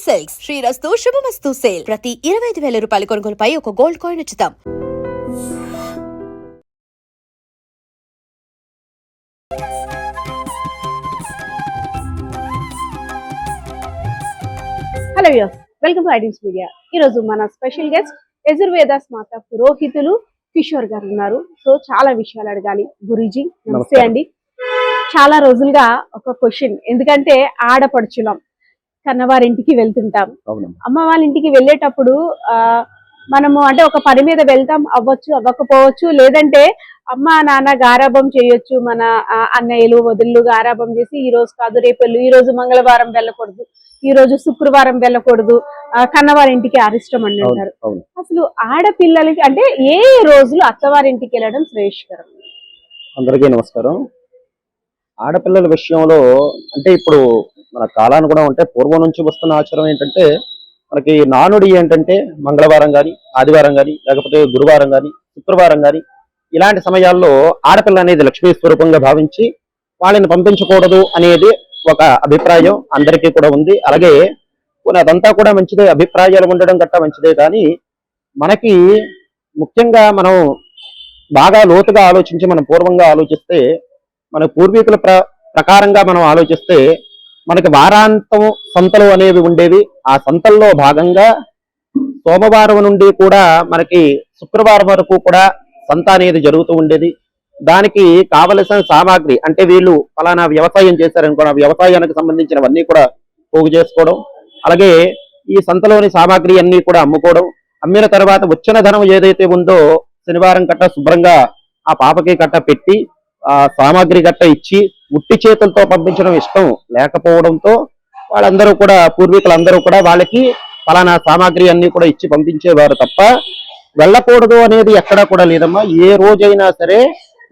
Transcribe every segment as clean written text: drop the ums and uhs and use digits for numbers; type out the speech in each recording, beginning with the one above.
Silks శ్రీరస్తు శుభమస్తు sale ప్రతి 25,000 రూపాయల కొనుగోలుపై ఒక గోల్డ్ కాయిన్ ఉచితం. హలో వ్యూయర్స్, వెల్కమ్ టు ఐడిమ్స్ మీడియా. ఈరోజు మన స్పెషల్ గెస్ట్ యజుర్వేదాస్ మాత పురోహితులు కిషోర్ గారు ఉన్నారు. సో చాలా విషయాలు అడగాలి. గురూజీ నమస్తే అండి. చాలా రోజులుగా ఒక క్వశ్చన్, ఎందుకంటే ఆడపడుచులం కన్నవారింటికి వెళ్తుంటాం. అమ్మ వాళ్ళ ఇంటికి వెళ్ళేటప్పుడు మనము అంటే ఒక పని మీద వెళ్తాం, అవ్వచ్చు అవ్వకపోవచ్చు, లేదంటే అమ్మ నాన్న గారాబం చేయొచ్చు. మన అన్నయ్యలు వదిళ్ళు గారాబం చేసి ఈ రోజు కాదు రేపు వెళ్ళు, ఈ రోజు మంగళవారం వెళ్ళకూడదు, ఈ రోజు శుక్రవారం వెళ్ళకూడదు, కన్నవారింటికి అరిష్టం అని అంటారు. అసలు ఆడపిల్లలకి అంటే ఏ రోజులు అత్తవారింటికి వెళ్ళడం శ్రేయస్కరం? అందరికీ నమస్కారం. ఆడపిల్లల విషయంలో అంటే ఇప్పుడు మన కాలాన్ని కూడా ఉంటే పూర్వం నుంచి వస్తున్న ఆచారం ఏంటంటే, మనకి నానుడి ఏంటంటే మంగళవారం కానీ ఆదివారం కానీ లేకపోతే గురువారం కానీ శుక్రవారం కానీ ఇలాంటి సమయాల్లో ఆడపిల్ల అనేది లక్ష్మీ స్వరూపంగా భావించి వాళ్ళని పంపించకూడదు అనేది ఒక అభిప్రాయం అందరికీ కూడా ఉంది. అలాగే అదంతా కూడా మంచిదే, అభిప్రాయాలు ఉండడం గట్టా మంచిదే. కానీ మనకి ముఖ్యంగా మనం బాగా లోతుగా ఆలోచించి మనం పూర్వంగా ఆలోచిస్తే, మన పూర్వీకుల ప్రకారంగా మనం ఆలోచిస్తే మనకి వారాంతం సంతలు అనేవి ఉండేవి. ఆ సంతల్లో భాగంగా సోమవారం నుండి కూడా మనకి శుక్రవారం వరకు కూడా సంత అనేది జరుగుతూ ఉండేది. దానికి కావలసిన సామాగ్రి అంటే వీళ్ళు ఫలానా వ్యవసాయం చేశారనుకో, ఆ వ్యవసాయానికి సంబంధించినవన్నీ కూడా పోగు చేసుకోవడం, అలాగే ఈ సంతలోని సామాగ్రి అన్ని కూడా అమ్ముకోవడం, అమ్మిన తర్వాత వచ్చిన ధనం ఏదైతే ఉందో శనివారం కట్ట శుభ్రంగా ఆ పాపకి కట్ట పెట్టి ఆ సామాగ్రి గట్ట ఇచ్చి ఉట్టి చేతులతో పంపించడం ఇష్టం లేకపోవడంతో వాళ్ళందరూ కూడా పూర్వీకులందరూ కూడా వాళ్ళకి ఫలానా సామాగ్రి అన్ని కూడా ఇచ్చి పంపించేవారు తప్ప వెళ్ళకూడదు అనేది ఎక్కడా కూడా లేదమ్మా. ఏ రోజైనా సరే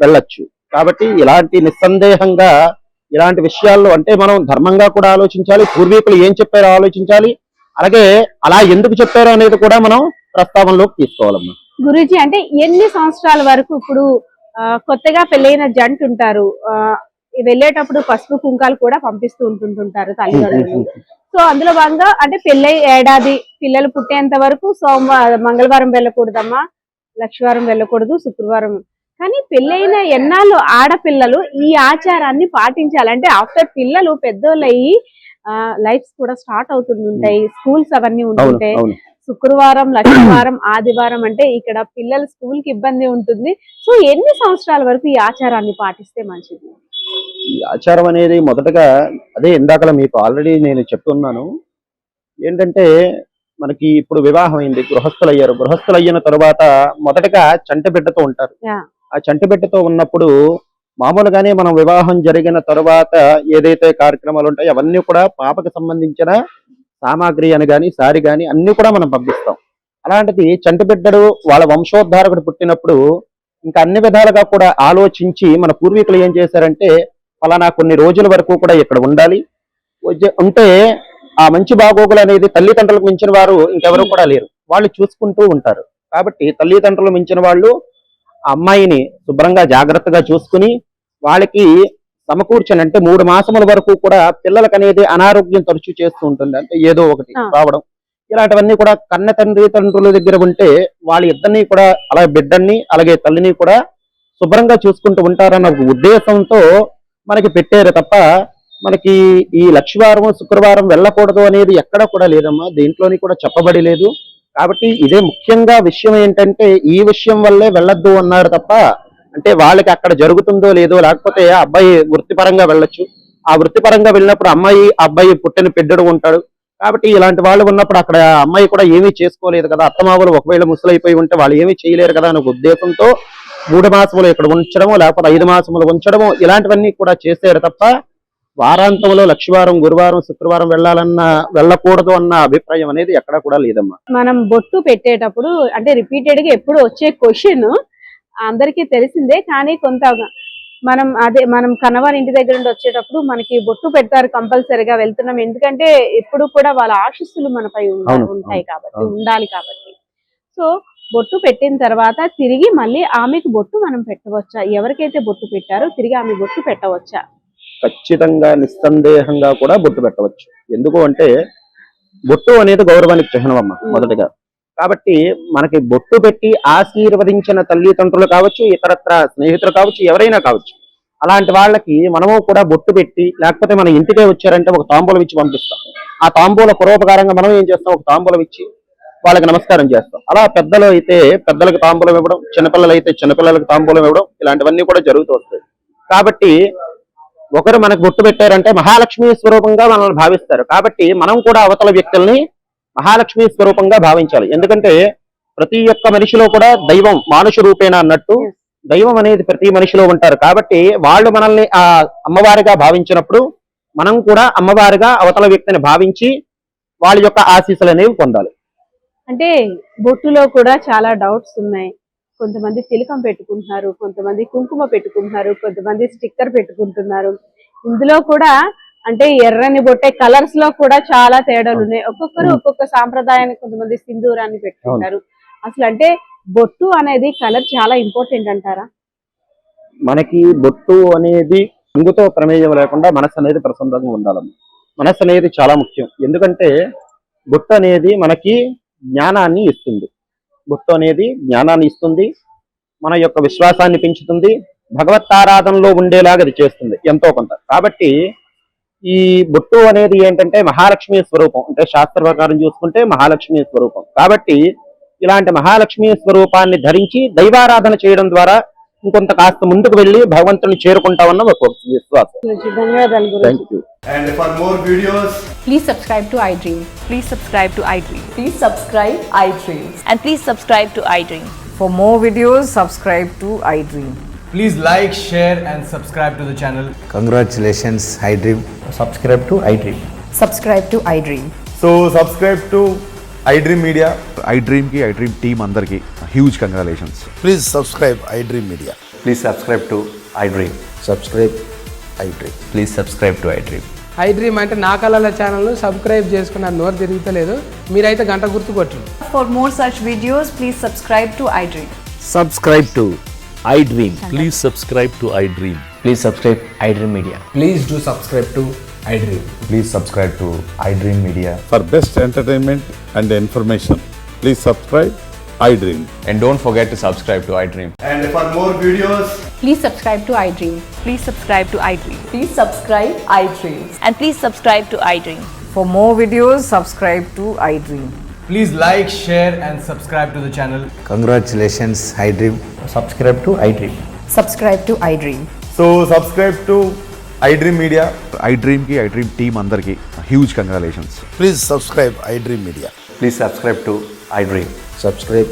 వెళ్ళొచ్చు. కాబట్టి ఇలాంటి నిస్సందేహంగా ఇలాంటి విషయాల్లో అంటే మనం ధర్మంగా కూడా ఆలోచించాలి, పూర్వీకులు ఏం చెప్పారో ఆలోచించాలి, అలాగే అలా ఎందుకు చెప్పారో అనేది కూడా మనం ప్రస్తావనలోకి తీసుకోవాలమ్మా. గురూజీ, అంటే ఎన్ని సంవత్సరాల వరకు ఇప్పుడు కొత్తగా పెళ్ళైన జంట ఉంటారు, వెళ్ళేటప్పుడు పసుపు కుంకాలు కూడా పంపిస్తూ ఉంటుంటారు తల్లిదండ్రులు. సో అందులో భాగంగా అంటే పెళ్ళై ఏడాది పిల్లలు పుట్టేంత వరకు మంగళవారం వెళ్ళకూడదమ్మా, లక్షవారం వెళ్ళకూడదు, శుక్రవారం. కానీ పెళ్ళైన ఎన్నాళ్ళు ఆడపిల్లలు ఈ ఆచారాన్ని పాటించాలంటే ఆఫ్టర్ పిల్లలు పెద్దోళ్ళు అయ్యి లైఫ్స్ కూడా స్టార్ట్ అవుతుంటాయి, స్కూల్స్ అవన్నీ ఉంటుంటాయి. శుక్రవారం లక్షవారం ఆదివారం అంటే ఇక్కడ పిల్లల స్కూల్ కి ఇబ్బంది ఉంటుంది. సో ఎన్ని సంవత్సరాల వరకు ఈ ఆచారాన్ని పాటిస్తే మంచిది? ఈ ఆచారం అనేది మొదటగా అదే ఇందాకలా మీకు ఆల్రెడీ నేను చెప్తున్నాను ఏంటంటే, మనకి ఇప్పుడు వివాహం అయింది, గృహస్థులు అయ్యారు. గృహస్థులు అయిన తర్వాత మొదటగా చంటి బిడ్డతో ఉంటారు. ఆ చంటి బిడ్డతో ఉన్నప్పుడు మామూలుగానే మనం వివాహం జరిగిన తర్వాత ఏదైతే కార్యక్రమాలు ఉంటాయో అవన్నీ కూడా పాపకి సంబంధించిన సామాగ్రి అని కానీ సారి కానీ అన్ని కూడా మనం పంపిస్తాం. అలాంటిది చంటి బిడ్డడు వాళ్ళ వంశోద్ధారకుడు పుట్టినప్పుడు ఇంకా అన్ని విధాలుగా కూడా ఆలోచించి మన పూర్వీకులు ఏం చేశారంటే, ఫలానా కొన్ని రోజుల వరకు కూడా ఇక్కడ ఉండాలి, ఉంటే ఆ మంచి బాగోగులు అనేది తల్లిదండ్రులకు మించిన వారు ఇంకెవరు కూడా లేరు, వాళ్ళు చూసుకుంటూ ఉంటారు. కాబట్టి తల్లిదండ్రులు మించిన వాళ్ళు ఆ అమ్మాయిని శుభ్రంగా జాగ్రత్తగా చూసుకుని వాళ్ళకి సమకూర్చని అంటే 3 మాసముల వరకు కూడా పిల్లలకు అనేది అనారోగ్యం తరచూ చేస్తూ ఉంటుంది, అంటే ఏదో ఒకటి రావడం, ఇలాంటివన్నీ కూడా కన్న తండ్రుల దగ్గర ఉంటే వాళ్ళ ఇద్దరిని కూడా అలా బిడ్డని అలాగే తల్లిని కూడా శుభ్రంగా చూసుకుంటూ ఉంటారన్న ఒక ఉద్దేశంతో మనకి పెట్టారు తప్ప మనకి ఈ లక్షవారం శుక్రవారం వెళ్ళకూడదు అనేది ఎక్కడ కూడా లేదమ్మా, దేంట్లోని కూడా చెప్పబడి లేదు. కాబట్టి ఇదే ముఖ్యంగా విషయం ఏంటంటే, ఈ విషయం వల్లే వెళ్ళొద్దు అన్నారు తప్ప అంటే వాళ్ళకి అక్కడ జరుగుతుందో లేదో, లేకపోతే ఆ అబ్బాయి వృత్తిపరంగా వెళ్ళొచ్చు, ఆ వృత్తిపరంగా వెళ్ళినప్పుడు అమ్మాయి అబ్బాయి పుట్టిన బిడ్డడు ఉంటాడు. కాబట్టి ఇలాంటి వాళ్ళు ఉన్నప్పుడు అక్కడ అమ్మాయి కూడా ఏమీ చేసుకోలేదు కదా, అత్తమావులు ఒకవేళ ముసలైపోయి ఉంటే వాళ్ళు ఏమీ చేయలేరు కదా అనే ఉద్దేశంతో 3 మాసములు ఇక్కడ ఉంచడము లేకపోతే 5 మాసములు ఉంచడము ఇలాంటివన్నీ కూడా చేశారు తప్ప వారాంతంలో లక్షవారం గురువారం శుక్రవారం వెళ్ళకూడదు అన్న అభిప్రాయం అనేది ఎక్కడా కూడా లేదమ్మా. మనం బొట్టు పెట్టేటప్పుడు అంటే రిపీటెడ్ గా ఎప్పుడు వచ్చే క్వశ్చన్ అందరికీ తెలిసిందే, కానీ కొంత మనం కన్నవారి ఇంటి దగ్గర నుండి వచ్చేటప్పుడు మనకి బొట్టు పెడతారు, కంపల్సరీగా వెళ్తున్నాం, ఎందుకంటే ఎప్పుడు కూడా వాళ్ళ ఆశీస్సులు మనపై ఉంటాయి కాబట్టి ఉండాలి కాబట్టి. సో బొట్టు పెట్టిన తర్వాత తిరిగి మళ్ళీ ఆమెకు బొట్టు మనం పెట్టవచ్చా? ఎవరికైతే బొట్టు పెట్టారో తిరిగి ఆమె బొట్టు పెట్టవచ్చా? ఖచ్చితంగా నిస్సందేహంగా కూడా బొట్టు పెట్టవచ్చు. ఎందుకు అంటే బొట్టు అనేది గౌరవానికి చిహ్నం అమ్మ మొదటగా. కాబట్టి మనకి బొట్టు పెట్టి ఆశీర్వదించిన తల్లిదండ్రులు కావచ్చు, ఇతరత్ర స్నేహితులు కావచ్చు, ఎవరైనా కావచ్చు, అలాంటి వాళ్ళకి మనము కూడా బొట్టు పెట్టి, లేకపోతే మన ఇంటికే వచ్చారంటే ఒక తాంబూలం ఇచ్చి పంపిస్తాం. ఆ తాంబూల పురోపకారంగా మనం ఏం చేస్తాం, ఒక తాంబూలం ఇచ్చి వాళ్ళకి నమస్కారం చేస్తాం. అలా పెద్దలు అయితే పెద్దలకు తాంబూలం ఇవ్వడం, చిన్నపిల్లలు అయితే చిన్నపిల్లలకు తాంబూలం ఇవ్వడం, ఇలాంటివన్నీ కూడా జరుగుతూ వస్తాయి. కాబట్టి ఒకరు మనకు బొట్టు పెట్టారంటే మహాలక్ష్మి స్వరూపంగా మనల్ని భావిస్తారు. కాబట్టి మనం కూడా అవతల వ్యక్తుల్ని మహాలక్ష్మి స్వరూపంగా భావించాలి. ఎందుకంటే ప్రతి ఒక్క మనిషిలో కూడా దైవం మానుష రూపేణ అన్నట్టు దైవం అనేది ప్రతి మనిషిలో ఉంటారు. కాబట్టి వాళ్ళు మనల్ని ఆ అమ్మవారిగా భావించినప్పుడు మనం కూడా అమ్మవారిగా అవతల వ్యక్తిని భావించి వాళ్ళ యొక్క ఆశీస్సులు అనేవి పొందాలి. అంటే బొట్టులో కూడా చాలా డౌట్స్ ఉన్నాయి. కొంతమంది తిలకం పెట్టుకుంటున్నారు, కొంతమంది కుంకుమ పెట్టుకుంటున్నారు, కొంతమంది స్టిక్కర్ పెట్టుకుంటున్నారు. ఇందులో కూడా అంటే ఎర్రని బొట్టే కలర్స్ లో కూడా చాలా తేడాలు ఉన్నాయి. ఒక్కొక్కరు ఒక్కొక్క సాంప్రదాయాన్ని, కొంతమంది సింధూరాన్ని పెట్టుకుంటారు. అసలు అంటే బొట్టు అనేది కలర్ చాలా ఇంపార్టెంట్ అంటారా? మనకి బొట్టు అనేది రంగుతో ప్రమేయం లేకుండా మనసు అనేది ప్రసన్నంగా ఉండాలి. మనసు అనేది చాలా ముఖ్యం. ఎందుకంటే బొట్టు అనేది మనకి జ్ఞానాన్ని ఇస్తుంది. బొట్టు అనేది జ్ఞానాన్ని ఇస్తుంది, మన యొక్క విశ్వాసాన్ని పెంచుతుంది, భగవత్తారాధనలో ఉండేలాగా అది చేస్తుంది ఎంతో కొంత. కాబట్టి ఈ బొట్టు అనేది ఏంటంటే మహాలక్ష్మి స్వరూపం. అంటే శాస్త్ర ప్రకారం చూసుకుంటే మహాలక్ష్మి స్వరూపం. కాబట్టి ఇలాంటి మహాలక్ష్మి స్వరూపాన్ని ధరించి దైవారాధన చేయడం ద్వారా ఇంకొంత కాస్త ముందుకు వెళ్ళి భగవంతుని చేరుకుంటామన్న ఒక విశ్వాసం. ధన్యవాదాలు Guruji. Thank you. And for more videos, Please subscribe to iDream. Please subscribe to iDream. Please subscribe iDream. And please subscribe to iDream. For more videos, subscribe to iDream. please like, share and subscribe to the channel. Congratulations, iDream. subscribe to iDream. Subscribe to iDream. So subscribe to iDream Media. iDream की iDream team अंदर की huge congratulations. Please subscribe iDream Media. Please subscribe to iDream. Subscribe iDream. Please subscribe to iDream. iDream అంటే నా కళల ఛానల్ను subscribe చేసుకున్న నోరు తిరుగుతలేదు. మీరైతే గంట గుర్తు కొట్టండి. For more such videos, please subscribe to iDream. Subscribe to iDream. Please subscribe to iDream. Please subscribe iDream Media. Please do subscribe to iDream. Please subscribe to iDream Media. For best entertainment and information, please subscribe iDream. And don't forget to subscribe to iDream. And for more videos, Please subscribe to iDream. Please subscribe to iDream. Please subscribe iDream. And please subscribe to iDream. For more videos, subscribe to iDream. please like, share and subscribe to the channel. Congratulations, iDream. Subscribe to iDream. Subscribe to iDream. So subscribe to iDream Media. iDream की iDream team अंदर की huge congratulations. Please subscribe iDream Media. Please subscribe to iDream. Subscribe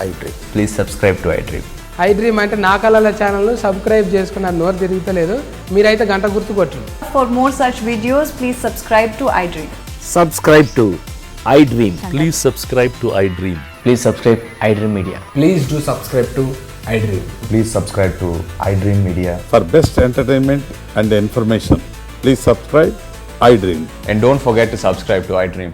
iDream. Please subscribe to iDream. iDream అంటే నా కళల ఛానల్ను subscribe చేసుకున్న నోరు తిరుగుతలేదు. మీరైతే గంట గుర్తు కొట్టండి. For more such videos, please subscribe to iDream. Subscribe to iDream. Please subscribe to iDream. Please subscribe iDream Media. Please do subscribe to iDream. Please subscribe to iDream Media. For best entertainment and information, please subscribe iDream. And don't forget to subscribe to iDream.